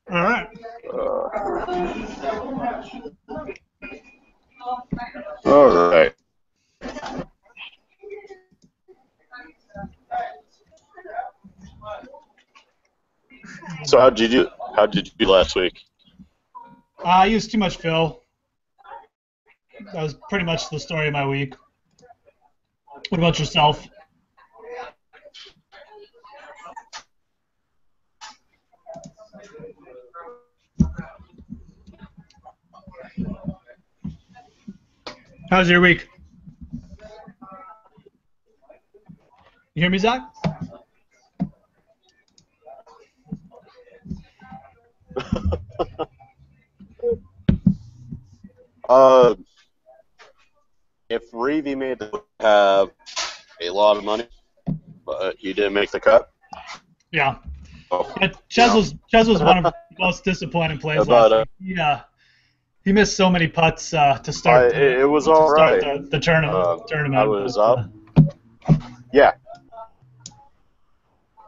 All right. All right. So how did you do last week? I used too much fill. That was pretty much the story of my week. What about yourself? How's your week? You hear me, Zach? If Reevy made have a lot of money, but he didn't make the cut. Yeah. Oh, Ches was one of the most disappointing plays last week. He missed so many putts to start. It was all right. The tournament. I was up. Yeah.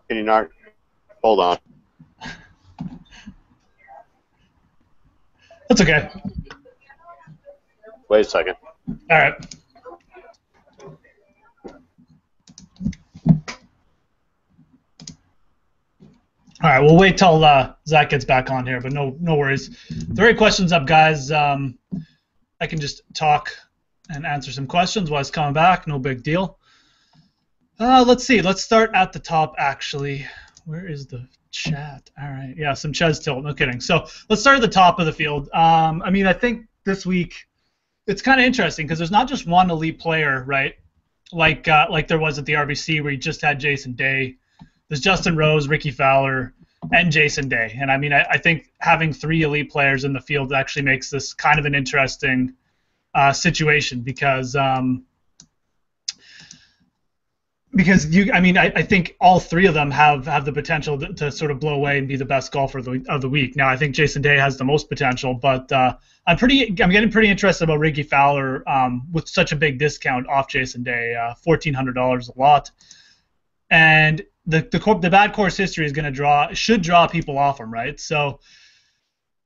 Can you not? Hold on. That's okay. Wait a second. All right. All right, we'll wait till Zach gets back on here, but no worries. There are questions up, guys. I can just talk and answer some questions while he's coming back. No big deal. Let's see. Let's start at the top, actually. Where is the chat? All right. Yeah, some Ches tilt. No kidding. So let's start at the top of the field. I mean, I think this week it's kind of interesting because there's not just one elite player, right? Like there was at the RBC where you just had Jason Day. There's Justin Rose, Ricky Fowler, and Jason Day. And I mean, I think having three elite players in the field actually makes this kind of an interesting situation because I think all three of them have the potential to sort of blow away and be the best golfer of the week. Now, I think Jason Day has the most potential, but I'm getting pretty interested about Ricky Fowler with such a big discount off Jason Day, $1,400 a lot, and the bad course history is going to should draw people off him, right? So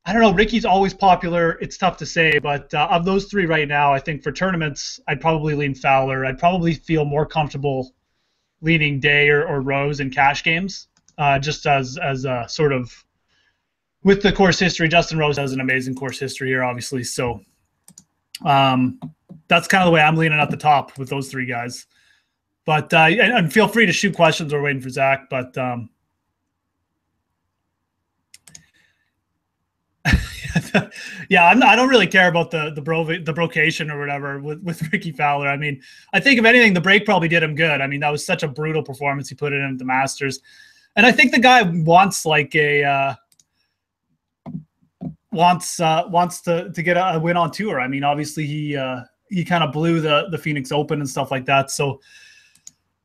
I don't know. Ricky's always popular. It's tough to say, but of those three right now, I think for tournaments, I'd probably lean Fowler. I'd probably feel more comfortable leaning Day or Rose in cash games, just as a sort of with the course history. Justin Rose has an amazing course history here, obviously. So that's kind of the way I'm leaning at the top with those three guys. But and feel free to shoot questions. We're waiting for Zach, but yeah, I don't really care about the brocation or whatever with Ricky Fowler. I mean, I think if anything, the break probably did him good. I mean, that was such a brutal performance he put in at the Masters, and I think the guy wants like wants to get a win on tour. I mean, obviously he kind of blew the Phoenix Open and stuff like that. So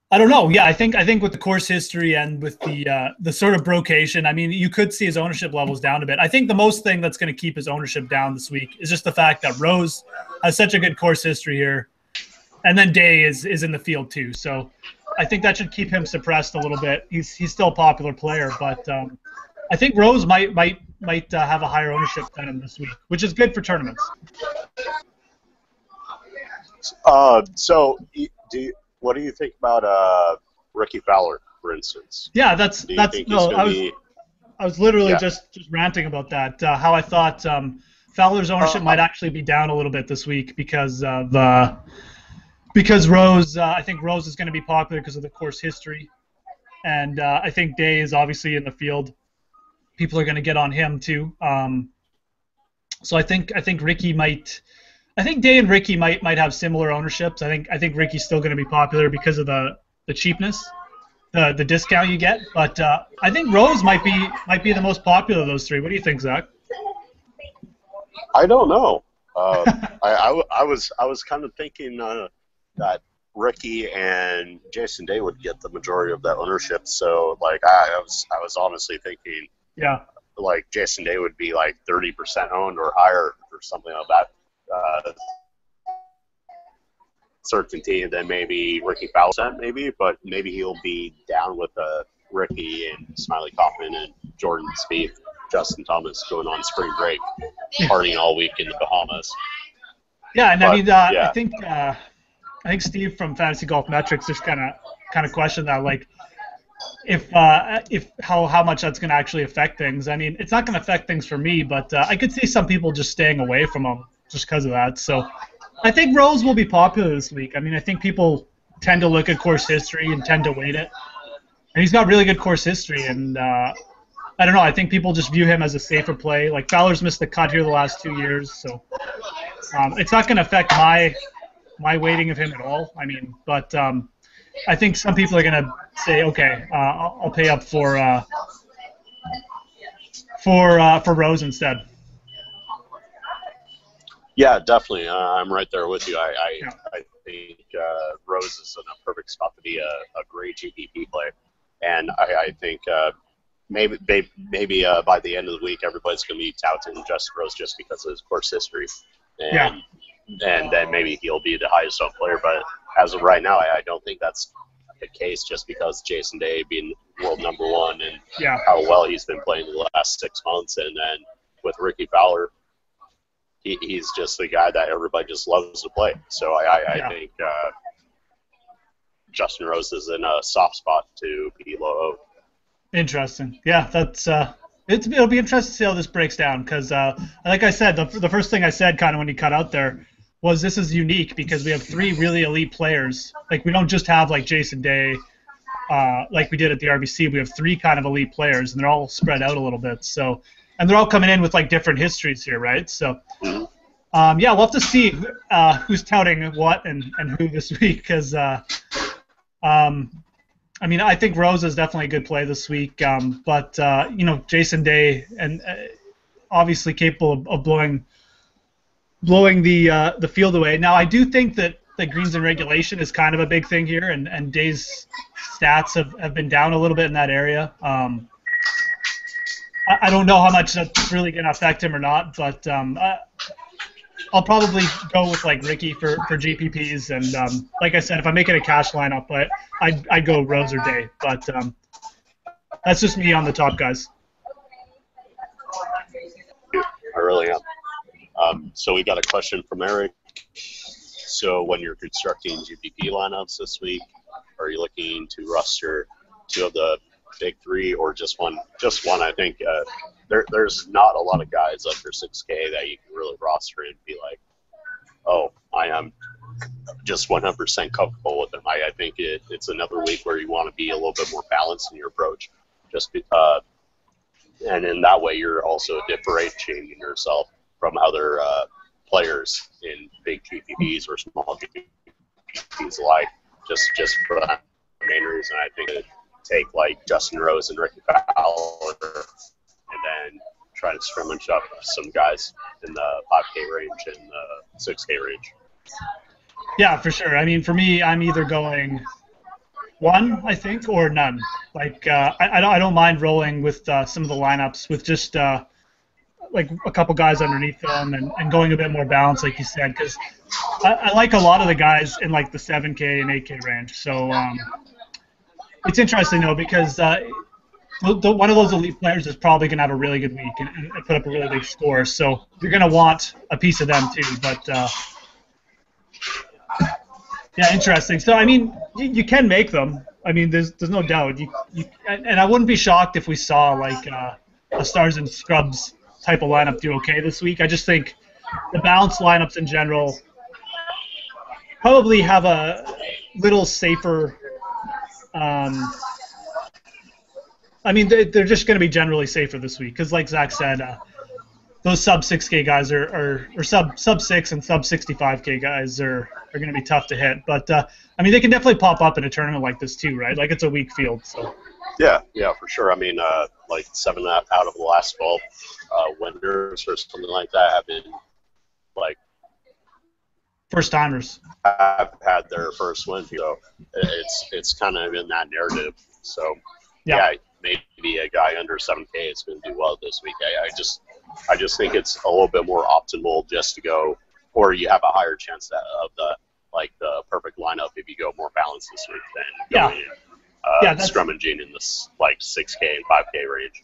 I don't know. Yeah, I think with the course history and with the sort of brocation, I mean, you could see his ownership levels down a bit. I think the most thing that's going to keep his ownership down this week is just the fact that Rose has such a good course history here, and then Day is in the field too. So I think that should keep him suppressed a little bit. He's still a popular player, but I think Rose might have a higher ownership than him this week, which is good for tournaments. So what do you think about Ricky Fowler, for instance? Yeah, I was literally just ranting about that. How I thought Fowler's ownership might actually be down a little bit this week because Rose. I think Rose is going to be popular because of the course history, and I think Day is obviously in the field. People are going to get on him too. So I think Ricky might. I think Day and Ricky might have similar ownerships. I think Ricky's still going to be popular because of the cheapness, the discount you get. But I think Rose might be the most popular of those three. What do you think, Zach? I don't know. I was kind of thinking that Ricky and Jason Day would get the majority of that ownership. So like I was honestly thinking, yeah, like Jason Day would be like 30% owned or higher or something like that. Certainty, and then maybe Ricky Fowler, but maybe he'll be down with Ricky and Smiley Kaufman and Jordan Spieth. Justin Thomas going on spring break, partying all week in the Bahamas. Yeah, and But, I mean, yeah. I think Steve from Fantasy Golf Metrics just kind of questioned that, like, if how much that's going to actually affect things. I mean, it's not going to affect things for me, but I could see some people just staying away from him just because of that. So I think Rose will be popular this week. I mean, I think people tend to look at course history and tend to weight it, and he's got really good course history. And I don't know. I think people just view him as a safer play. Like, Fowler's missed the cut here the last 2 years, so it's not going to affect my weighting of him at all. I mean, but I think some people are going to say, okay, I'll pay up for Rose instead. Yeah, definitely. I'm right there with you. I think Rose is in a perfect spot to be a great GPP play, and I think maybe by the end of the week, everybody's going to be touting Justin Rose just because of his course history, and then maybe he'll be the highest owned player. But as of right now, I don't think that's the case, just because Jason Day being world number one and how well he's been playing the last 6 months, and then with Ricky Fowler, he's just the guy that everybody just loves to play. So I think Justin Rose is in a soft spot to be low. Interesting. Yeah, that's it'll be interesting to see how this breaks down, because like I said, the first thing I said kind of when he cut out there was this is unique because we have 3 really elite players. Like, we don't just have like Jason Day like we did at the RBC. We have 3 kind of elite players, and they're all spread out a little bit. So, and they're all coming in with like different histories here, right? So yeah, we'll have to see who's touting what and who this week, because I mean, I think Rose is definitely a good play this week, but you know, Jason Day and obviously capable of blowing the field away. Now, I do think that the greens in regulation is kind of a big thing here, and Day's stats have been down a little bit in that area. I don't know how much that's really going to affect him or not, but I'll probably go with like Ricky for GPPs, and like I said, if I'm making a cash lineup, I'd go Rose or Day, but that's just me on the top guys. I really am. So we got a question from Eric. So when you're constructing GPP lineups this week, are you looking to roster 2 of the big 3 or just one? Just one, I think. There's not a lot of guys under 6K that you can really roster and be like, oh, I am just 100% comfortable with them. I think it's another week where you want to be a little bit more balanced in your approach, and in that way you're also differentiating yourself from other players in big GPPs or small GPPs alike. Just for that main reason, I think to take like Justin Rose and Ricky Fowler, and then try to scrimmage up some guys in the 5K range and the 6K range. Yeah, for sure. I mean, for me, I'm either going 1, I think, or none. Like, I don't mind rolling with some of the lineups with just like a couple guys underneath them and going a bit more balanced, like you said, because I like a lot of the guys in like the 7K and 8K range. So it's interesting though, because one of those elite players is probably going to have a really good week and put up a really big score. So you're going to want a piece of them too. But yeah, interesting. So I mean, you can make them. I mean, there's no doubt. And I wouldn't be shocked if we saw like a Stars and Scrubs type of lineup do okay this week. I just think the balanced lineups in general probably have a little safer. I mean, they're just going to be generally safer this week because, like Zach said, those sub 6K guys or sub 6 and sub 65K guys are going to be tough to hit. But I mean, they can definitely pop up in a tournament like this too, right? Like, it's a weak field, so. Yeah, for sure. I mean, like 7 out of the last 12 winners or something like that have been like first timers. Have had their first win, so it's kind of in that narrative. So yeah, maybe a guy under 7K is going to do well this week. I just think it's a little bit more optimal just to go, or you have a higher chance of the perfect lineup if you go more balanced this week than going in, scrummaging in this like 6K and 5K range.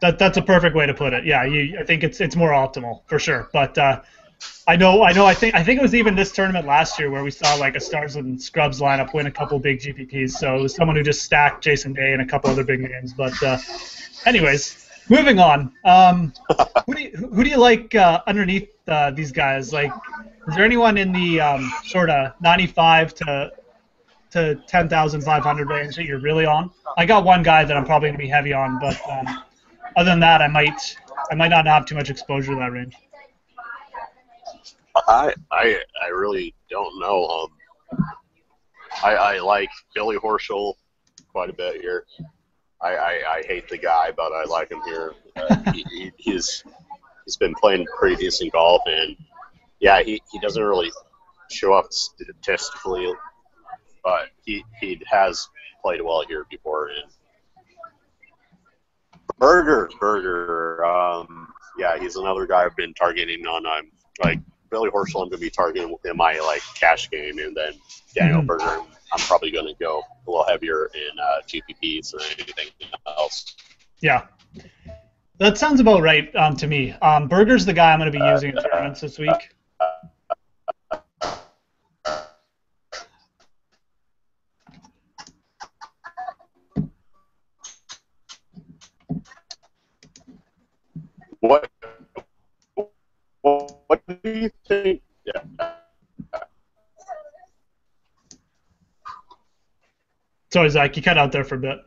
That's a perfect way to put it. Yeah, I think it's more optimal for sure. But I think it was even this tournament last year where we saw like a Stars and Scrubs lineup win a couple big GPPs. So it was someone who just stacked Jason Day and a couple other big names. But anyways, moving on. Who do you like underneath these guys? Like, is there anyone in the sort of 95 to 10,500 range that you're really on? I got one guy that I'm probably gonna be heavy on, but other than that, I might not have too much exposure to that range. I really don't know. I like Billy Horschel quite a bit here. I hate the guy, but I like him here. He's been playing pretty decent golf, and yeah, he doesn't really show up statistically, but he has played well here before. And Berger, yeah, he's another guy I've been targeting on. I'm like Billy Horschel, I'm going to be targeting in my like cash game, and then Daniel Berger, I'm probably going to go a little heavier in GPPs than anything else. Yeah, that sounds about right to me. Berger's the guy I'm going to be using in tournaments this week. What do you think? Yeah. Sorry, Zach, you cut out there for a bit.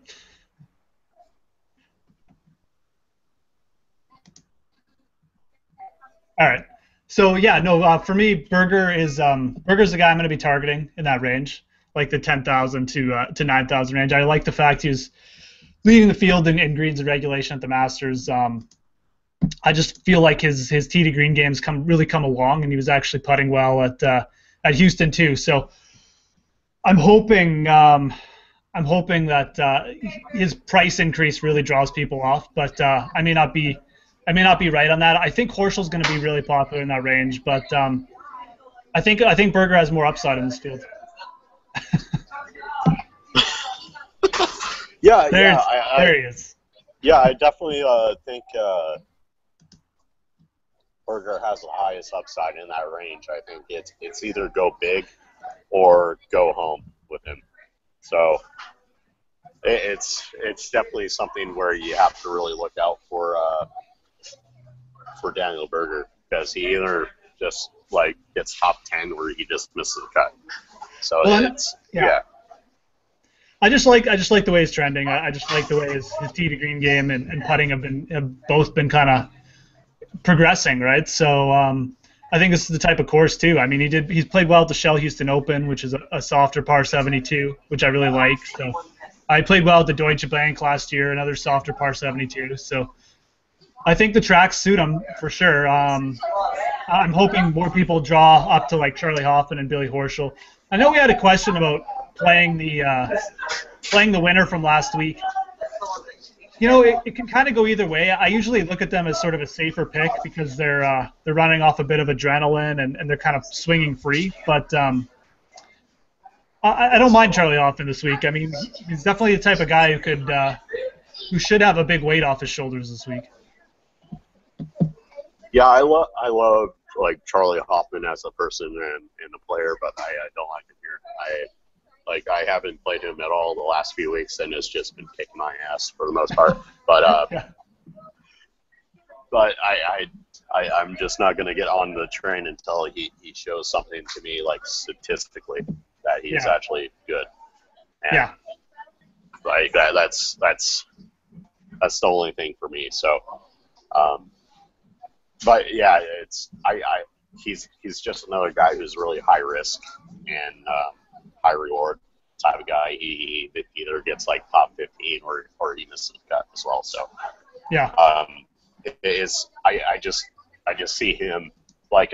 All right. So yeah, no, for me, Berger's the guy I'm going to be targeting in that range, like the 10,000 to 9,000 range. I like the fact he's leading the field in greens and regulation at the Masters. I just feel like his tee to green game's really come along, and he was actually putting well at Houston too. So I'm hoping that his price increase really draws people off, but I may not be right on that. I think Horschel's going to be really popular in that range, but I think Berger has more upside in this field. There he is. Yeah, I definitely think Berger has the highest upside in that range. I think it's either go big or go home with him. So it's definitely something where you have to really look out for Daniel Berger, because he either just like gets top 10 or he just misses the cut. So yeah. I just like the way he's trending. I just like the way his tee to green game and putting have both been kind of progressing, right? So I think this is the type of course too. I mean, he's played well at the Shell Houston Open, which is a softer par 72, which I really like. So I played well at the Deutsche Bank last year, another softer par 72. So I think the tracks suit him for sure. I'm hoping more people draw up to like Charlie Hoffman and Billy Horschel. I know we had a question about playing the winner from last week. You know, it can kind of go either way. I usually look at them as sort of a safer pick because they're running off a bit of adrenaline and they're kind of swinging free. But I don't mind Charlie Hoffman this week. I mean, he's definitely the type of guy who should have a big weight off his shoulders this week. Yeah, I love like Charlie Hoffman as a person and a player, but I don't like him here. I haven't played him at all the last few weeks, and it's just been kicking my ass for the most part. But Yeah. but I'm just not going to get on the train until he shows something to me, like statistically, that he's actually good. And Yeah. like that's the only thing for me. So, but yeah, he's just another guy who's really high risk and high reward type of guy. He either gets like top 15 or he misses the cut as well. So Yeah. I just see him like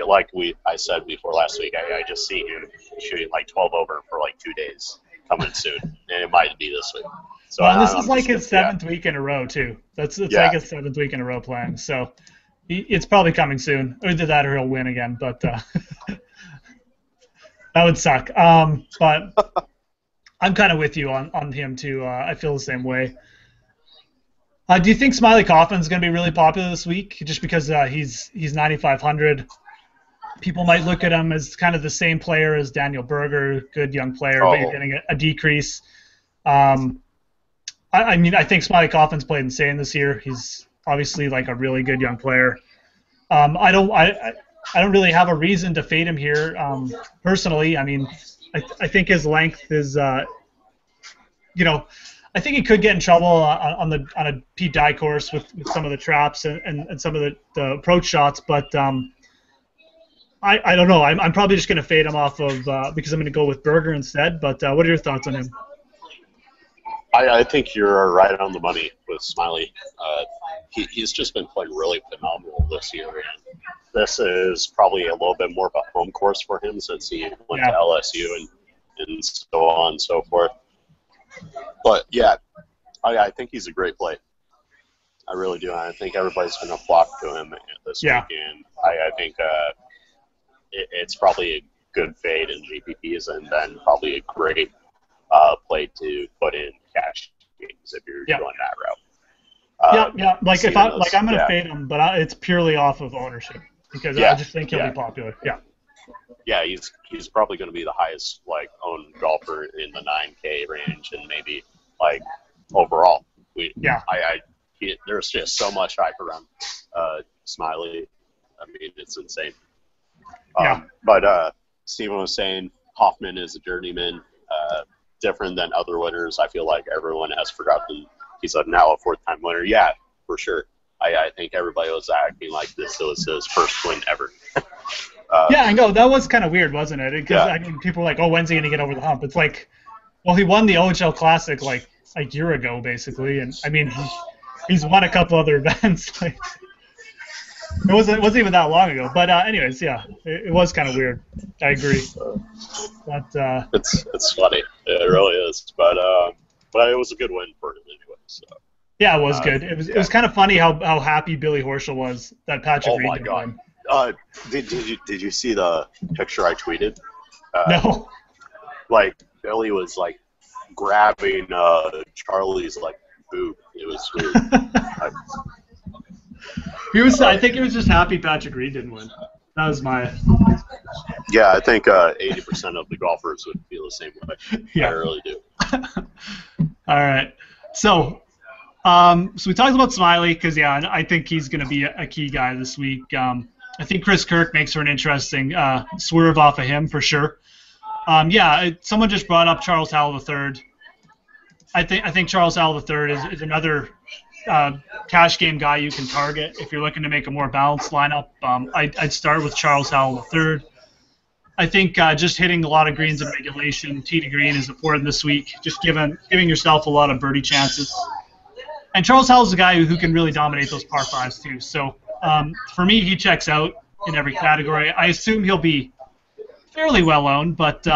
I said before last week. I just see him shooting like 12 over for like 2 days coming soon, and it might be this week. So Well, this is like his seventh week in a row too. It's like his 7th week in a row playing. So it's probably coming soon. Either that or he'll win again. But that would suck. But I'm kind of with you on him too. I feel the same way. Do you think Smiley Coffin's going to be really popular this week, just because he's 9,500? People might look at him as kind of the same player as Daniel Berger, good young player, but you're getting a decrease. I mean, I think Smiley Coffin's played insane this year. He's obviously like a really good young player. I don't really have a reason to fade him here personally. I mean, I think his length is, you know, I think he could get in trouble on a Pete Dye course with some of the traps and some of the approach shots, but I don't know. I'm probably just going to fade him off of because I'm going to go with Berger instead. But what are your thoughts on him? I think you're right on the money with Smiley. He's just been playing really phenomenal this year, and this is probably a little bit more of a home course for him since he went to LSU and so on and so forth. But yeah, I think he's a great play. I really do. I think everybody's going to flock to him this week, and I think it's probably a good fade in GPPs, and then probably a great play to put in cash games if you're going that route. Like if I'm going to fade him, but it's purely off of ownership because I just think he'll be popular. Yeah, he's probably going to be the highest owned golfer in the 9K range, and maybe overall. There's just so much hype around Smiley. I mean, it's insane. But Steven was saying Hoffman is a journeyman, different than other winners. I feel like everyone has forgotten he's now a fourth-time winner. Yeah, for sure. I think everybody was acting like this was his first win ever. I know. That was kind of weird, wasn't it? Because, I mean, people were like, oh, when's he going to get over the hump? It's like, well, he won the OHL Classic like a year ago, basically. And, I mean, he's won a couple other events. It wasn't even that long ago. But anyways, it was kind of weird. I agree. But it's funny. It really is. But it was a good win for him anyway. So. Yeah, it was good. It was kind of funny how happy Billy Horschel was that Patrick Reed did win. Did you see the picture I tweeted? No. Billy was grabbing Charlie's boob. It was weird. I think he was just happy Patrick Reed didn't win. That was my. Yeah, I think 80% of the golfers would feel the same way. Yeah. I really do. All right. So we talked about Smiley because I think he's going to be a key guy this week. I think Chris Kirk makes for an interesting swerve off of him for sure. Someone just brought up Charles Howell III. I think Charles Howell III is another cash game guy you can target if you're looking to make a more balanced lineup. I'd start with Charles Howell III. I think just hitting a lot of greens in regulation, tee to green, is important this week. Just giving yourself a lot of birdie chances. And Charles Howell's a guy who can really dominate those par fives too. So for me, he checks out in every category. I assume he'll be fairly well owned, but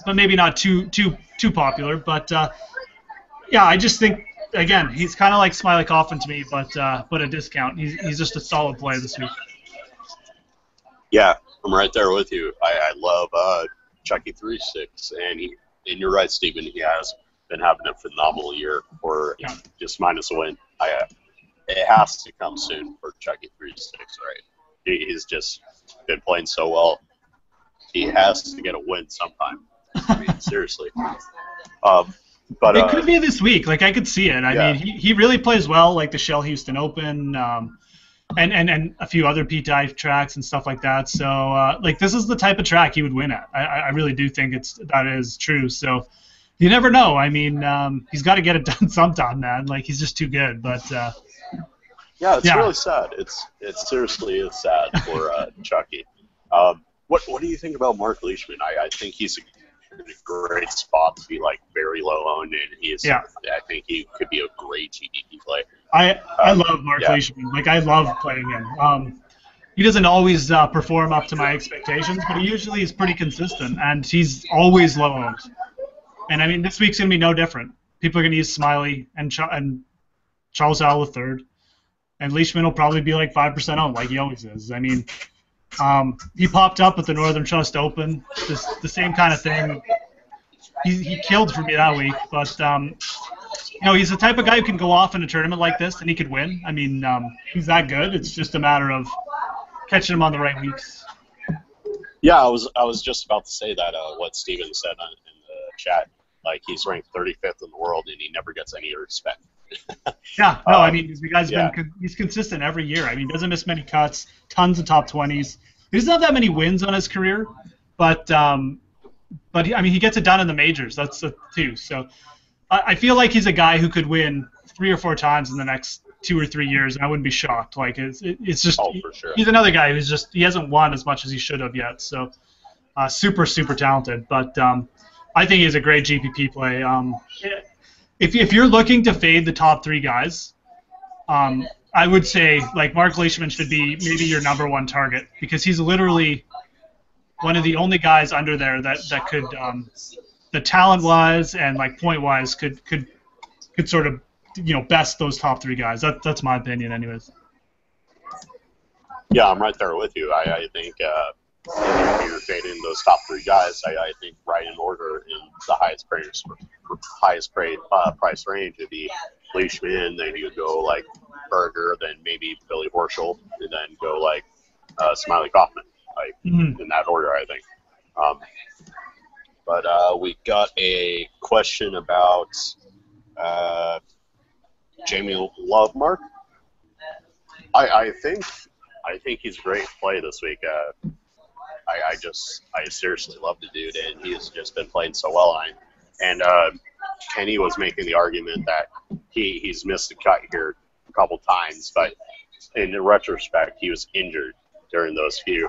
maybe not too popular. But I just think again he's kind of like Smiley Coffin to me, but a discount. He's just a solid play this week. Yeah, I'm right there with you. I love Chucky 3-6, and you're right, Stephen. He has been having a phenomenal year for just minus a win. It has to come soon for Chucky 3-6, right? He's just been playing so well. He has to get a win sometime. I mean, seriously. But it could be this week. I could see it. I mean, he really plays well, like the Shell Houston Open, and a few other Pete Dye tracks and stuff like that. So, this is the type of track he would win at. I really do think that is true. So, you never know. I mean, he's got to get it done sometime, man. He's just too good. But it's really sad. It seriously is sad for Chucky. What do you think about Mark Leishman? I think he's in a great spot to be very low owned, and I think he could be a great GDP play. I love Mark Leishman. I love playing him. He doesn't always perform up to my expectations, but he usually is pretty consistent, and he's always low owned. And I mean, this week's gonna be no different. People are gonna use Smiley and Charles Howell III, and Leishman will probably be 5% owned, like he always is. I mean, he popped up at the Northern Trust Open, the same kind of thing. He killed for me that week, but he's the type of guy who can go off in a tournament like this and he could win. I mean, he's that good. It's just a matter of catching him on the right weeks. Yeah, I was just about to say that what Steven said in the chat. Like, he's ranked 35th in the world and he never gets any respect. Yeah, no, I mean, the guy's he's consistent every year. I mean, doesn't miss many cuts, tons of top 20s. He doesn't have that many wins on his career, but I mean, he gets it done in the majors. That's the too. So I feel like he's a guy who could win 3 or 4 times in the next 2 or 3 years, and I wouldn't be shocked. Like, it's just for sure. He's another guy who's just he hasn't won as much as he should have yet. So super talented, but I think he's a great GPP play. If you're looking to fade the top 3 guys, I would say like Mark Leishman should be maybe your #1 target, because he's literally one of the only guys under there that could, the talent-wise and like point-wise, could sort of best those top 3 guys. That's my opinion, anyways. Yeah, I'm right there with you. I think if you're fading those top 3 guys, I think right in order in the highest price range would be Leishman, then you would go like Berger, then maybe Billy Horschel, and then go like Smiley Kaufman, like in that order, I think. But we got a question about Jamie Lovemark. I think he's a great play this week. I seriously love the dude, and he's just been playing so well. And Kenny was making the argument that he's missed a cut here a couple times, but in retrospect, he was injured during those few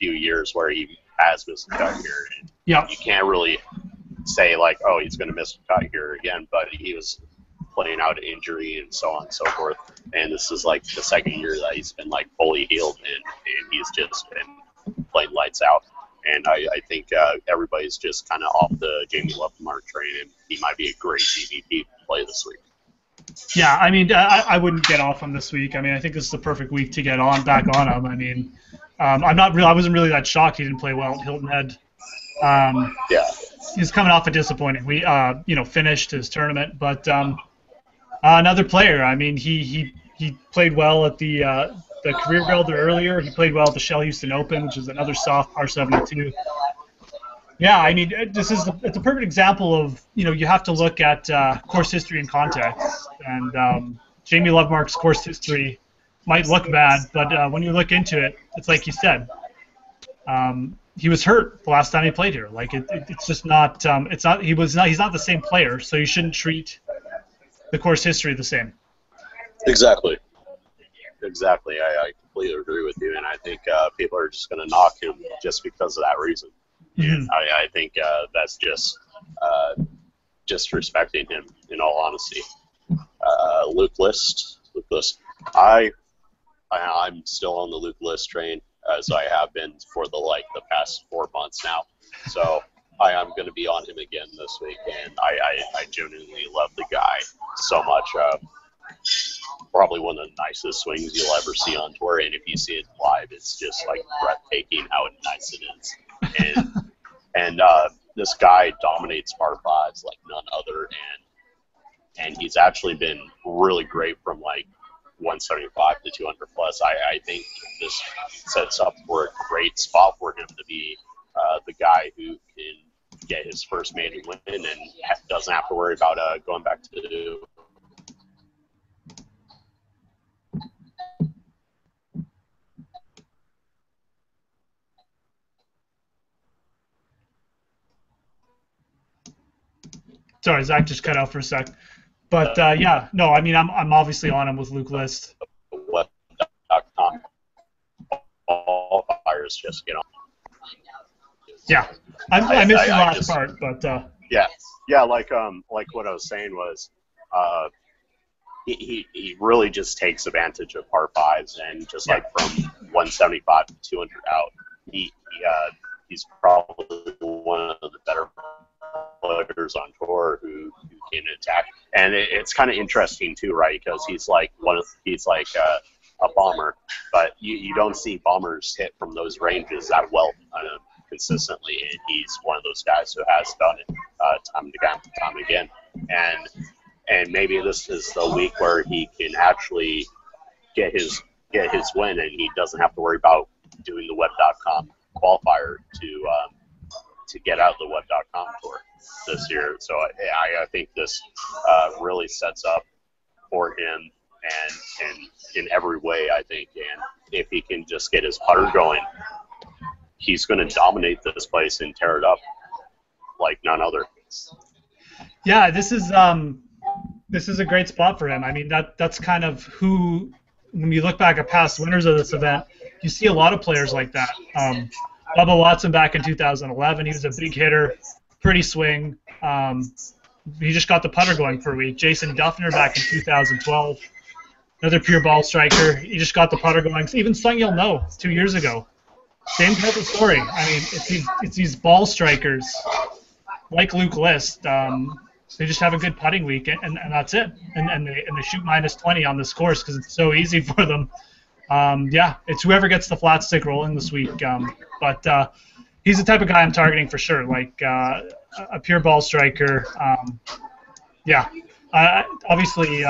years where he has missed a cut here. And you can't really say like, oh, he's going to miss a cut here again, but he was playing out an injury and so on and so forth. And this is like the second year that he's been like fully healed, and he's just been playing lights out. And I think everybody's just kind of off the Jamie Lovemark train, and he might be a great GVP play this week. Yeah, I mean, I wouldn't get off him this week. I mean, I think this is the perfect week to get back on him. I mean, I wasn't really that shocked he didn't play well at Hilton Head. He's coming off a disappointing finished his tournament, but another player. I mean, he played well at the Career Builder earlier. He played well at the Shell Houston Open, which is another soft par 72. Yeah, I mean, it's a perfect example of, you have to look at course history and context. And Jamie Lovemark's course history might look bad, but when you look into it, it's like you said. He was hurt the last time he played here. Like it's just not. He's not the same player, so you shouldn't treat the course history the same. Exactly. I completely agree with you, and I think people are just going to knock him just because of that reason. And I think that's just disrespecting him, in all honesty. Luke List. I'm still on the Luke List train, as I have been for the past 4 months now. So I am going to be on him again this week, and I genuinely love the guy so much. Probably one of the nicest swings you'll ever see on tour, and if you see it live, it's just like breathtaking how nice it is. And this guy dominates par 5s like none other, and he's actually been really great from like 175 to 200 plus. I think this sets up for a great spot for him to be the guy who can get his first major win and doesn't have to worry about going back to. Sorry, Zach just cut out for a sec. But yeah, no, I mean, I'm obviously on him with Luke List. What.com. All fires just get on. Yeah, I missed the last part, but yeah, like what I was saying was, he really just takes advantage of par 5s, and just like from 175 to 200 out, he's probably one of the better players on tour who can attack. And it's kind of interesting too, right? Because he's like a bomber, but you don't see bombers hit from those ranges that well consistently, and he's one of those guys who has done it time and again. And and maybe this is the week where he can actually get his win, and he doesn't have to worry about doing the Web.com qualifier to get out of the Web.com tour this year. So I think this really sets up for him, and in every way, I think. And if he can just get his putter going, he's going to dominate this place and tear it up like none other. Yeah, this is a great spot for him. I mean, that's kind of who, when you look back at past winners of this event, you see a lot of players like that. Bubba Watson back in 2011, he was a big hitter, pretty swing. He just got the putter going for a week. Jason Duffner back in 2012, another pure ball striker. He just got the putter going. Even Sung Yil No 2 years ago, same type of story. I mean, it's these ball strikers like Luke List. They just have a good putting week, and that's it. And they shoot -20 on this course because it's so easy for them. Yeah, it's whoever gets the flat stick rolling this week. But he's the type of guy I'm targeting for sure, like a pure ball striker. Yeah, obviously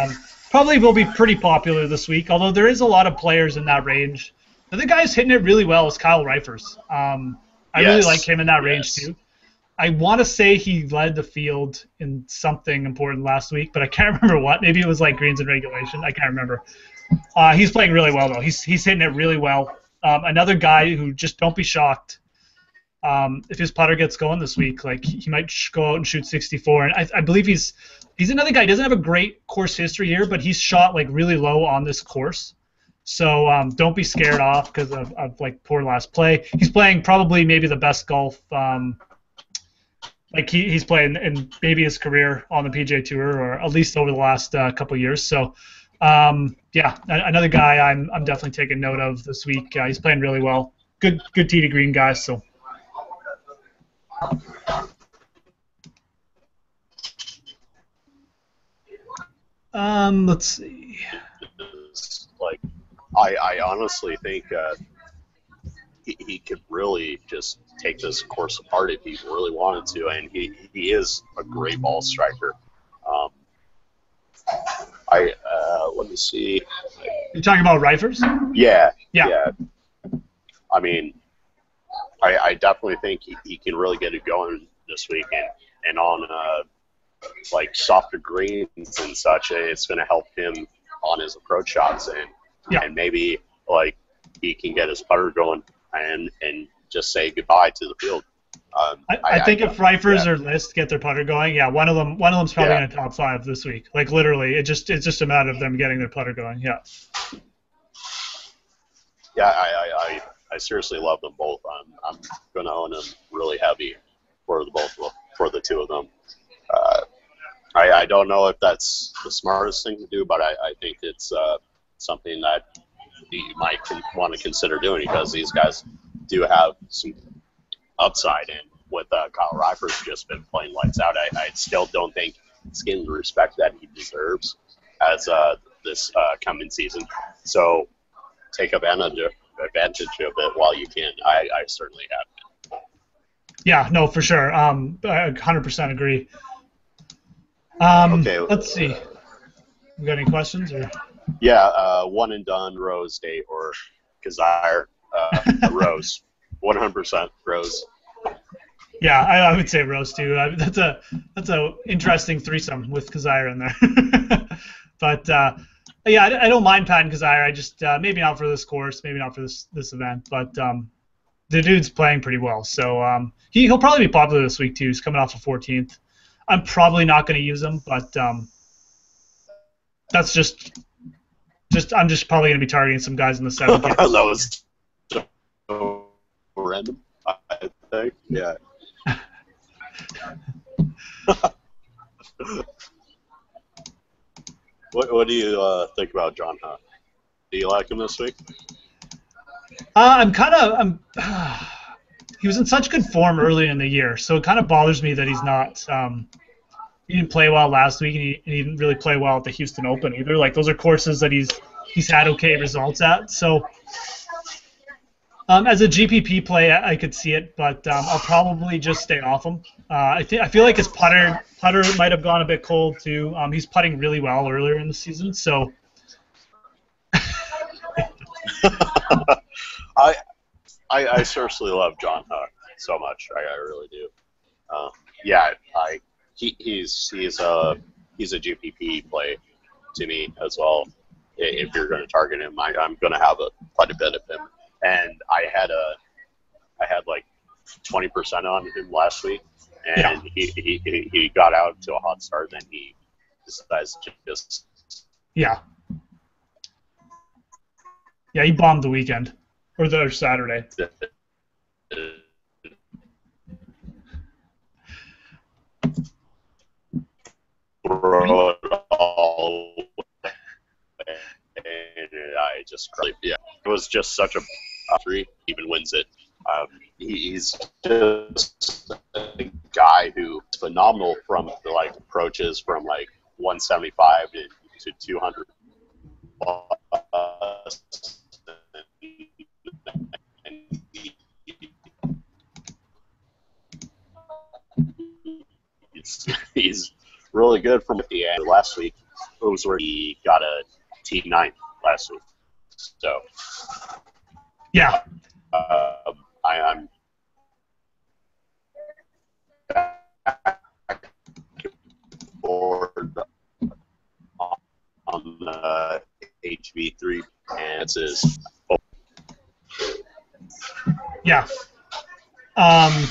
probably will be pretty popular this week, although there is a lot of players in that range. The other guy who's hitting it really well is Kyle Reifers. I really like him in that range too. I want to say he led the field in something important last week, but I can't remember what. Maybe it was like greens and regulation. I can't remember. He's playing really well, though. He's hitting it really well. Another guy who, just don't be shocked if his putter gets going this week. Like, he might go out and shoot 64. And I believe he's another guy. He doesn't have a great course history here, but he's shot like really low on this course. So don't be scared off because of like poor last play. He's playing probably maybe the best golf. Like he's playing in maybe his career on the PGA Tour, or at least over the last couple of years. So, yeah, another guy I'm definitely taking note of this week. He's playing really well. Good tee to green guy. So. Let's see. Like, I honestly think he could really just take this course apart if he really wanted to, and he is a great ball striker. Let me see. You're talking about Reifers? Yeah. I mean, I definitely think he can really get it going this week, and on like softer greens and such, it's going to help him on his approach shots, and maybe like he can get his putter going and just say goodbye to the field. I think if Reifers or List get their putter going, one of them's probably in the top 5 this week. Like, literally, it's just a matter of them getting their putter going. Yeah. Yeah, I seriously love them both. I'm going to own them really heavy for the two of them. I don't know if that's the smartest thing to do, but I think it's something that you might want to consider doing, because these guys do have some upside, and with Kyle Reifers just been playing lights out, I still don't think he's getting the respect that he deserves as this coming season. So take advantage of it while you can. I certainly have. Yeah, no, for sure. I 100% agree. Okay. Let's see. You got any questions? Or? Yeah, one and done, Rose, Date, or Kazire. Rose. 100% Rose. Yeah, I would say Rose too. That's a interesting threesome with Kazire in there. But yeah, I don't mind patting Kazire. I just maybe not for this course, maybe not for this event. But the dude's playing pretty well, so he'll probably be popular this week too. He's coming off the 14th. I'm probably not going to use him, but that's just I'm just probably going to be targeting some guys in the 7th. That was so random, I think. Yeah. What do you think about John Hunt? Do you like him this week? He was in such good form early in the year, so it kind of bothers me that he's not. He didn't play well last week, and he didn't really play well at the Houston Open either. Like, those are courses that he's had okay results at. So As a GPP play, I could see it, but I'll probably just stay off him. I feel like his putter might have gone a bit cold too. He's putting really well earlier in the season, so. I seriously love John Huck so much. I really do. Yeah, he's a GPP play to me as well. If you're going to target him, I'm going to have quite a bit of him. And I had like 20% on him last week, and he got out to a hot start, and he decides to just he bombed the weekend or the Saturday. Throw it all away. And I just it was just such a three. Even wins it. He's just a guy who's phenomenal from the approaches from 175 to 200 plus. He's really good from the end. Last week, it was where he got a T9 last week. So, yeah, I'm board on the HV3, and it's his. Yeah. I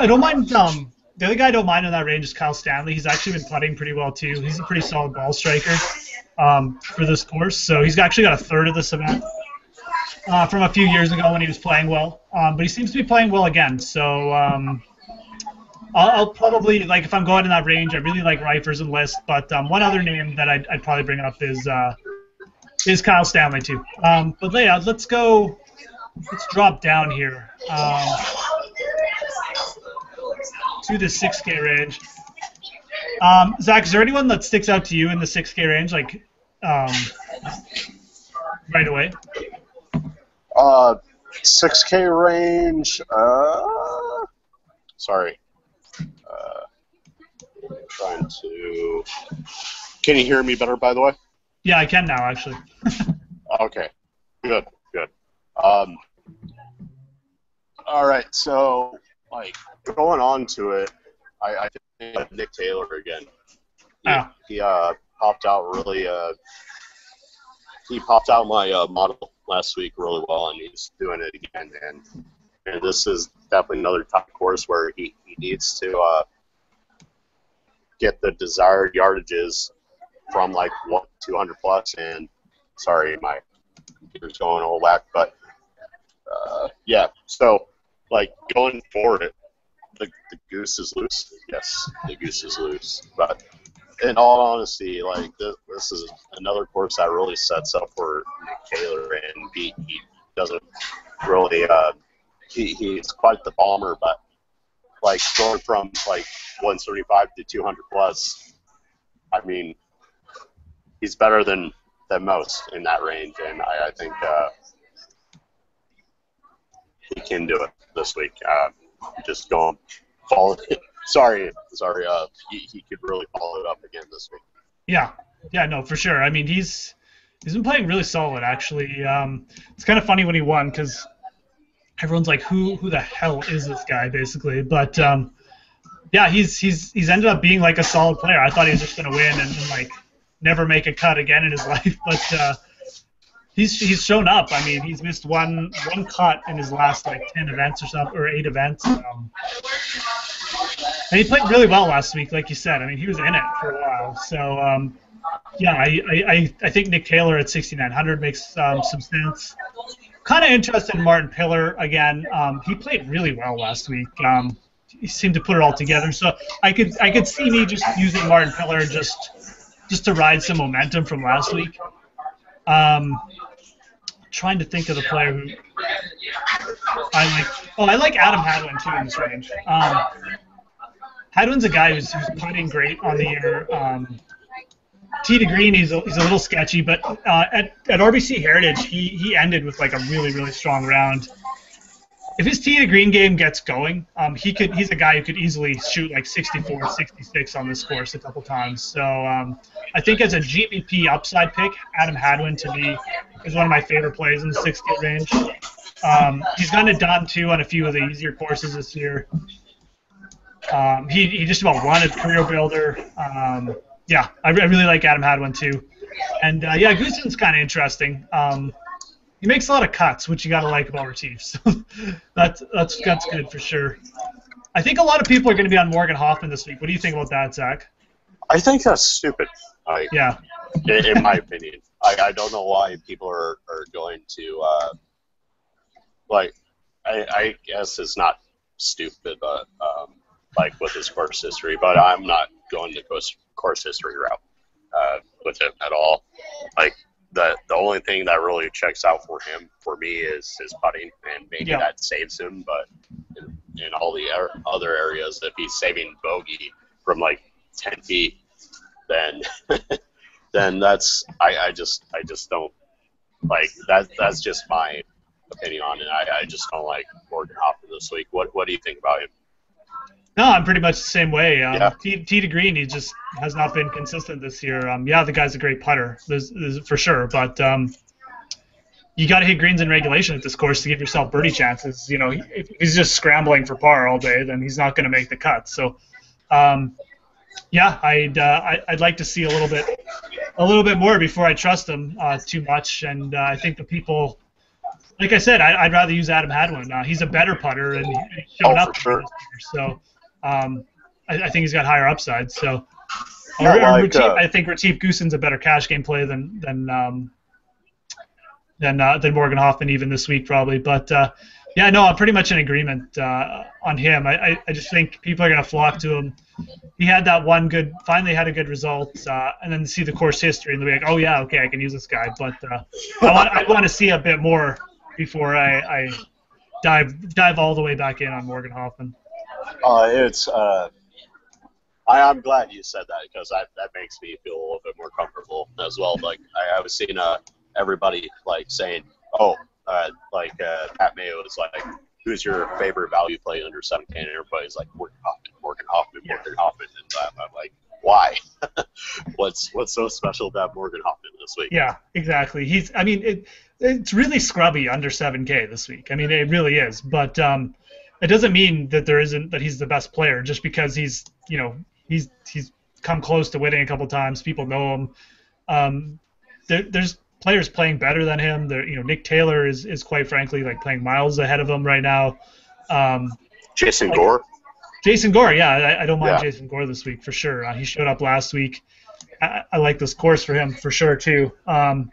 don't mind. The other guy I don't mind in that range is Kyle Stanley. He's actually been putting pretty well too. He's a pretty solid ball striker for this course. So he's actually got a third of this event from a few years ago when he was playing well. But he seems to be playing well again. So I'll probably, if I'm going in that range, I really like Reifers and List. But one other name that I'd probably bring up is Kyle Stanley too. But yeah, let's go. Let's drop down here to the 6K range. Zach, is there anyone that sticks out to you in the 6K range, right away? 6K range. Sorry. Trying to. Can you hear me better, by the way? Yeah, I can now, actually. Okay. Good. All right. So, going on to it, I think Nick Taylor again. He popped out really. He popped out my model last week really well, and he's doing it again. And this is definitely another top course where he needs to get the desired yardages from 200 plus. And sorry, my computer's going all whack, but yeah. So going forward, the goose is loose. Yes, the goose is loose. But in all honesty, this is another course that really sets up for Nick Taylor, and he doesn't really he's quite the bomber, but going from 175 to 200 plus, I mean, he's better than most in that range, and I think he can do it this week. Just going follow. Sorry. He could really follow it up again this week. Yeah, no, for sure. I mean, he's been playing really solid, actually. It's kind of funny when he won because everyone's like, who the hell is this guy, basically? But yeah, he's ended up being a solid player. I thought he was just going to win and never make a cut again in his life, but he's shown up. I mean, he's missed one cut in his last 10 events or something, or 8 events. And he played really well last week, like you said. I mean, he was in it for a while. So yeah, I think Nick Taylor at 6,900 makes some sense. Kind of interested in Martin Pillar again. He played really well last week. He seemed to put it all together. So I could see me just using Martin Pillar just to ride some momentum from last week. Trying to think of the player who I like. Oh, I like Adam Hadwin too in this range. Hadwin's a guy who's putting great on the year. tee to green, he's a little sketchy, but at RBC Heritage, he ended with like a really strong round. If his tee to green game gets going, he's a guy who could easily shoot like 64, 66 on this course a couple times. So I think as a GPP upside pick, Adam Hadwin to me is one of my favorite plays in the 60 range. He's gotten it done too on a few of the easier courses this year. He just about won at Career Builder. Yeah, I really like Adam Hadwin too. And yeah, Goosen's kind of interesting. He makes a lot of cuts, which you got to like about Retief. So that's good for sure. I think a lot of people are going to be on Morgan Hoffman this week. What do you think about that, Zach? I think that's stupid. Yeah. In my opinion. I don't know why people are going to, like, I guess it's not stupid, but, like, with his course history, but I'm not going the course history route with him at all. Like, the only thing that really checks out for me is his putting, and maybe that saves him. But in all the other areas, if he's saving bogey from like 10 feet, then that's I just don't like that. That's just my opinion on it. I just don't like Morgan Hoffman this week. What do you think about him? No, I'm pretty much the same way. Tee to green, he just has not been consistent this year. Yeah, the guy's a great putter, there's for sure, but you got to hit greens in regulation at this course to give yourself birdie chances. You know, if he's just scrambling for par all day, then he's not going to make the cut. So, yeah, I'd like to see a little bit more before I trust him too much. And I think the people, like I said, I'd rather use Adam Hadwin. He's a better putter, and he's shown up for sure. This year, so. I think he's got higher upside. So, I think Retief Goosen's a better cash game play than Morgan Hoffman even this week probably. But yeah, no, I'm pretty much in agreement on him. I just think people are going to flock to him. He had that finally had a good result, and then see the course history and they'll be like, oh yeah, okay, I can use this guy. But I want to see a bit more before I dive all the way back in on Morgan Hoffman. I'm glad you said that because that makes me feel a little bit more comfortable as well. Like I was seeing everybody like saying, Pat Mayo is like, who's your favorite value play under 7K? And everybody's like Morgan Hoffman. And I'm like, why? What's so special about Morgan Hoffman this week? Yeah, exactly. It's really scrubby under 7K this week. I mean, it really is. But it doesn't mean that he's the best player just because he's come close to winning a couple times. People know him. There's players playing better than him. Nick Taylor is quite frankly like playing miles ahead of him right now. Jason Gore. Jason Gore, yeah, I don't mind Jason Gore this week for sure. He showed up last week. I like this course for him for sure too. And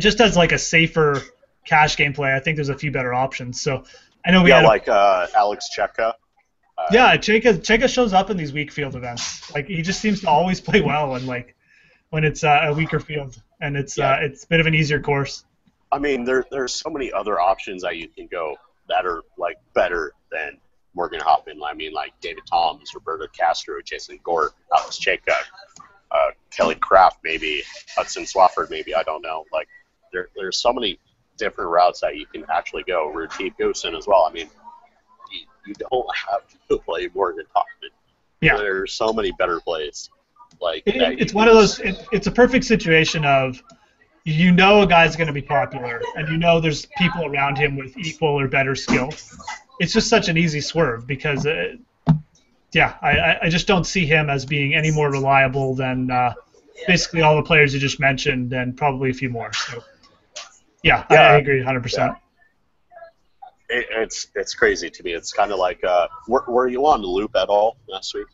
just as like a safer cash game play, I think there's a few better options. So. I know Alex Cheka. Yeah, Cheka shows up in these weak field events. Like he just seems to always play well, and like when it's a weaker field and it's a bit of an easier course. I mean, there's so many other options that you can go that are like better than Morgan Hoffman. I mean, like David Toms, Roberto Castro, Jason Gore, Alex Cheka, Kelly Craft, maybe Hudson Swafford, maybe I don't know. Like there's so many different routes that you can actually go. Retief Goosen as well. I mean, you don't have to play Morgan Hoffman. Yeah. There's so many better plays. Like it's one of those. It's a perfect situation of a guy's going to be popular, and there's people around him with equal or better skill. It's just such an easy swerve because, I just don't see him as being any more reliable than basically all the players you just mentioned, and probably a few more. So. Yeah, I agree 100%. It's crazy to me. It's kind of like, were you on Loop at all last week?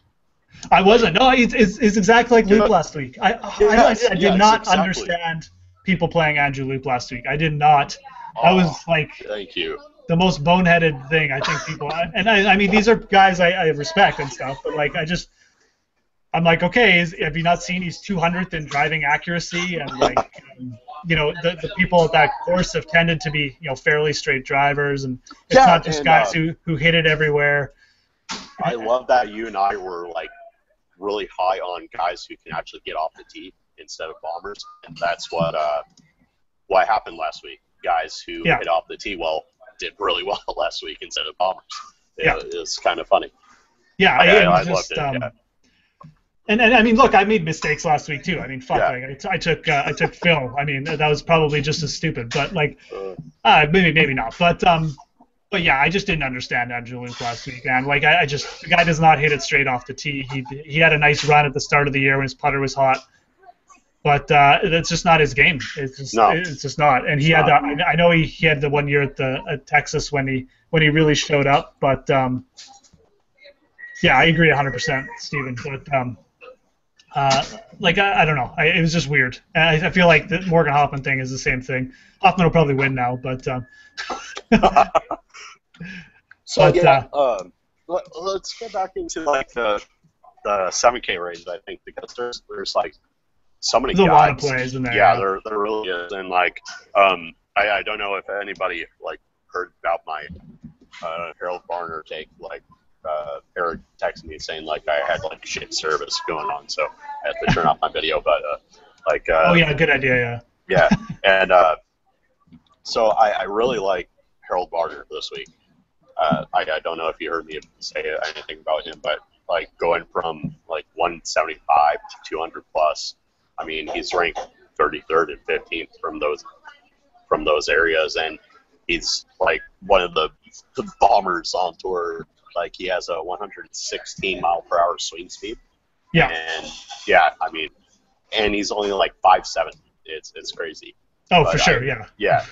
I wasn't. No, it's exactly like Loop last week. I did not understand people playing Andrew Loop last week. I did not. That was like thank you. The most boneheaded thing I think people. And I mean, these are guys I respect and stuff, but like I'm like, okay, have you not seen he's 200th in driving accuracy and like. The people at that course have tended to be, fairly straight drivers, and it's not just guys who hit it everywhere. I love that you and I were really high on guys who can actually get off the tee instead of bombers, and that's what happened last week. Guys who hit off the tee well did really well last week instead of bombers. It was kind of funny. Yeah, I loved it. Yeah. And I mean, look, I made mistakes last week too. I mean, fuck, like, I took Phil. I mean, that was probably just as stupid, but like, maybe not. But yeah, I just didn't understand Andrew Luke last week, man. Like, the guy does not hit it straight off the tee. He had a nice run at the start of the year when his putter was hot, but that's just not his game. It's just not. And he I know he had the 1 year at Texas when he really showed up, but yeah, I agree 100%, Steven. But like, I don't know. It was just weird. I feel like the Morgan Hoffman thing is the same thing. Hoffman will probably win now, but. Let's get back into like the 7K range. I think because there's like so many there's guys. A lot of plays in there. Yeah, there really is, and like I don't know if anybody like heard about my Harold Varner take. Like Eric texted me saying like I had like shit service going on, so I had to turn off my video. But oh yeah, good idea. Yeah, and so I really like Harold Varner this week. I don't know if you heard me say anything about him, but like going from like 175 to 200 plus, I mean he's ranked 33rd and 15th from those areas, and he's like one of the bombers on tour. Like he has a 116 mile per hour swing speed. Yeah. And yeah, I mean, and he's only like 5'7". It's crazy. Oh, but for sure, yeah. Yeah.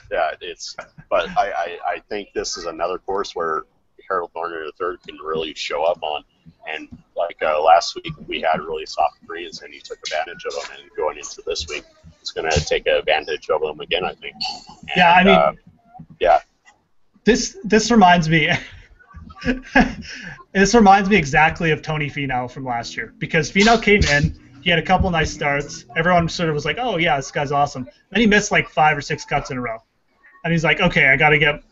But I think this is another course where Harold Varner III can really show up on. And like last week, we had really soft greens, and he took advantage of them. And going into this week, he's going to take advantage of them again, I think. And, yeah, I mean, yeah. This reminds me. This reminds me exactly of Tony Finau from last year, because Finau came in. He had a couple nice starts. Everyone sort of was like, "Oh yeah, this guy's awesome." Then he missed like 5 or 6 cuts in a row, and he's like, "Okay, I gotta get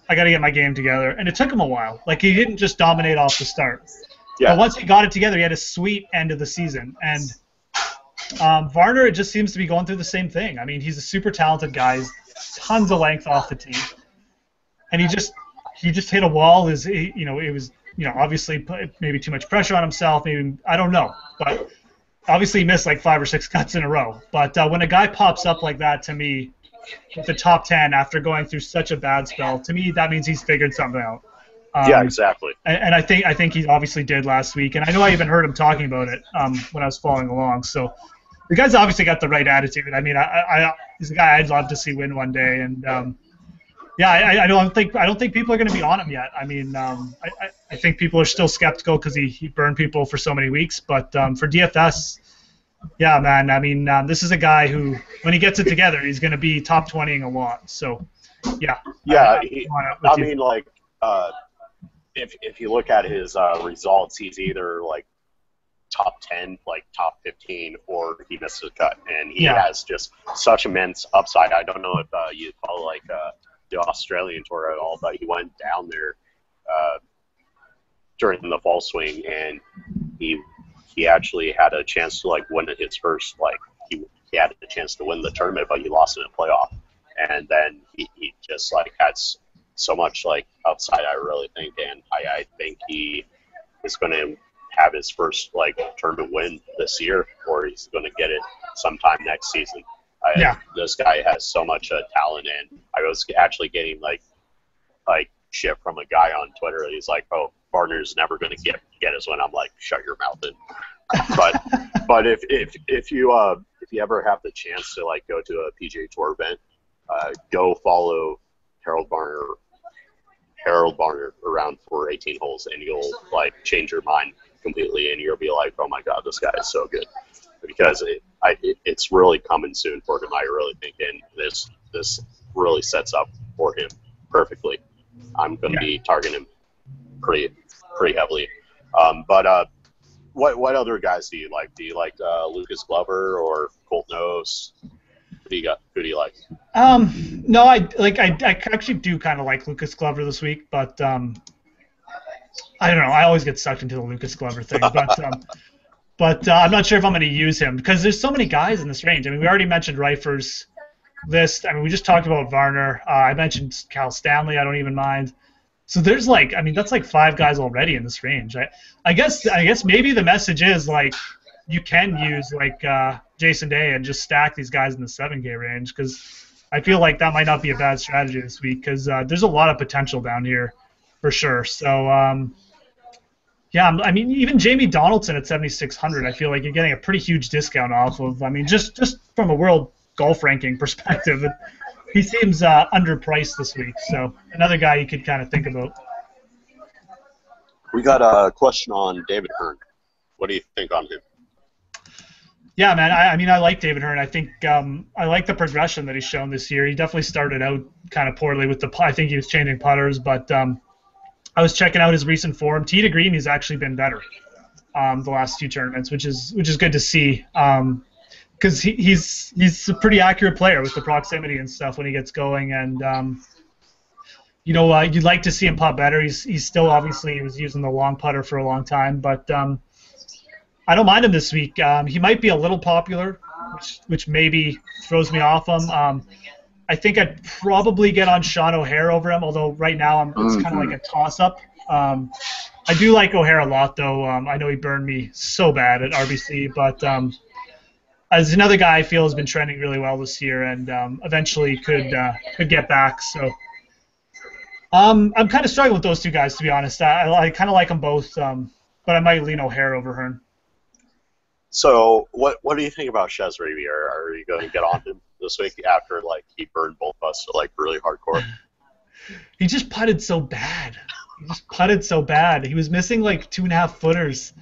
my game together." And it took him a while. Like he didn't just dominate off the start. Yeah. But once he got it together, he had a sweet end of the season. And Varner, it just seems to be going through the same thing. I mean, he's a super talented guy. He's tons of length off the tee, and he just hit a wall. It was obviously maybe too much pressure on himself. Maybe I don't know, but. Obviously, he missed like 5 or 6 cuts in a row. But when a guy pops up like that, to me, with the top 10 after going through such a bad spell, to me that means he's figured something out. Yeah, exactly. And I think he obviously did last week. And I know I even heard him talking about it when I was following along. So the guy's obviously got the right attitude. I mean, he's a guy I'd love to see win one day. And yeah, I don't think people are going to be on him yet. I mean, I think people are still skeptical because he burned people for so many weeks. But for DFS, yeah, man. I mean, this is a guy who, when he gets it together, he's going to be top 20ing a lot. So, yeah. Yeah, I mean, like, if you look at his results, he's either like top 10, like top 15, or he misses a cut, and he has just such immense upside. I don't know if you follow like the Australian tour at all, but he went down there during the fall swing, and he actually had a chance to like win his first, like he had a chance to win the tournament, but he lost in a playoff, and then he just like had so much like upside, I really think, and I think he is going to have his first like tournament win this year, or he's going to get it sometime next season. This guy has so much talent, and I was actually getting like shit from a guy on Twitter. He's like, "Oh, Varner's never going to get his win." I'm like, "Shut your mouth!" But if you ever have the chance to like go to a PGA Tour event, go follow Harold Varner around for 18 holes, and you'll like change your mind completely, and you'll be like, "Oh my God, this guy is so good," because it's really coming soon for him. I really think, and this really sets up for him perfectly. I'm going to be targeting him pretty heavily. But what other guys do you like? Do you like Lucas Glover or Colt Knost? Who do you like? No, I actually do kind of like Lucas Glover this week, but I don't know. I always get sucked into the Lucas Glover thing. But But I'm not sure if I'm going to use him because there's so many guys in this range. I mean, we already mentioned Reifer's list. I mean, we just talked about Varner. I mentioned Cal Stanley. I don't even mind. So there's like, I mean, that's like 5 guys already in this range. I guess maybe the message is like you can use like Jason Day and just stack these guys in the 7K range because I feel like that might not be a bad strategy this week because there's a lot of potential down here for sure. So yeah, I mean, even Jamie Donaldson at 7,600, I feel like you're getting a pretty huge discount off of. I mean, just from a world golf ranking perspective, he seems underpriced this week. So another guy you could kind of think about. We got a question on David Hearn. What do you think on him? Yeah, man. I mean, I like David Hearn. I think I like the progression that he's shown this year. He definitely started out kind of poorly with the. I think he was changing putters, but I was checking out his recent form. Tee to green, he's actually been better the last few tournaments, which is good to see. Because he's a pretty accurate player with the proximity and stuff when he gets going, and you'd like to see him putt better. He's still obviously he was using the long putter for a long time, but I don't mind him this week. He might be a little popular, which maybe throws me off him. I think I'd probably get on Sean O'Hare over him, although right now it's kind of like a toss-up. I do like O'Hare a lot, though. I know he burned me so bad at RBC, but as another guy I feel has been trending really well this year and eventually could get back. So I'm kind of struggling with those two guys, to be honest. I kind of like them both, but I might lean O'Hare over Hearn. So what do you think about Chez Reavie? Are you going to get on him this week after like he burned both of us like really hardcore? He just putted so bad. He was missing like 2.5 footers.